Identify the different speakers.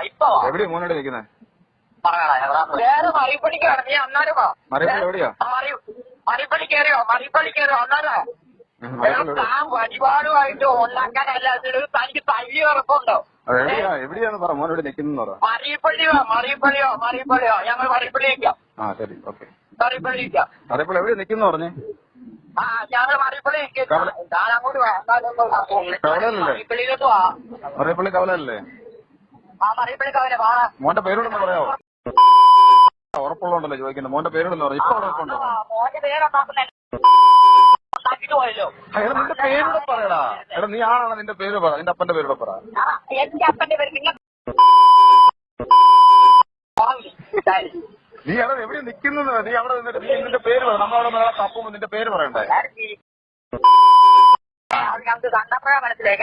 Speaker 1: ഇപ്പൊ
Speaker 2: എവിടെയാ മോനോട് നിൽക്കുന്നത്?
Speaker 1: വേറെ മറിപ്പള്ളിക്കാണ്. നീ അന്നാലും
Speaker 2: മറിയപ്പള്ളി എവിടെയാ?
Speaker 1: മറിപ്പള്ളി കയറിയോ അന്നാലോ താൻ പരിപാടുമായിട്ട് ഉണ്ടാക്കാനല്ല തനിക്ക് തല്ലി ഉറപ്പുണ്ടോ?
Speaker 2: എവിടെയാന്ന് പറ, മോനോട് നിൽക്കുന്ന പറ.
Speaker 1: മറിയപ്പള്ളിയോ ഞങ്ങൾ മറിയപ്പള്ളി നിൽക്കാം.
Speaker 2: ആ ശരി, ഓക്കെ.
Speaker 1: മറിയപ്പള്ളി നിൽക്കാം.
Speaker 2: മറിയപ്പള്ളി എവിടെ നിൽക്കുന്നു പറഞ്ഞേ?
Speaker 1: ആ ഞങ്ങൾ മറിയപ്പള്ളി നിൽക്കാം. ഞാൻ അങ്ങോട്ട് മറിയപ്പള്ളിയിലോട്ട് വാ.
Speaker 2: മറിയപ്പള്ളി കവലല്ലേ?
Speaker 1: ആ മറിയപ്പള്ളി കവല.
Speaker 2: മോന്റെ പേരോടൊന്ന് പറയാവോ? ഉറപ്പുള്ളതുണ്ടല്ലോ ചോദിക്കുന്നത്. മോന്റെ പേരോടൊന്ന് പറയാം. ഇപ്പൊ ഉറപ്പുണ്ടോ?
Speaker 1: മോന്റെ പേരുണ്ടാക്കുന്ന
Speaker 2: നിന്റെ പേരോട് പറയടാ. എടാ നീ ആണാണ്, നിന്റെ പേര് പറ. നിന്റെ അപ്പന്റെ പേരോട് പറ.
Speaker 1: എന്റെ അപ്പന്റെ പേര്
Speaker 2: നീ അവിടെ എവിടെ നിൽക്കുന്നത്? നീ അവിടെ നിന്നിട്ട് നീ നിന്റെ പേര് പറ. നമ്മളവിടെ തപ്പുമ്പോ നിന്റെ പേര് പറയണ്ടേ?
Speaker 1: ഞങ്ങൾക്ക് കണ്ടപ്പോഴാ മനസ്സിലായി.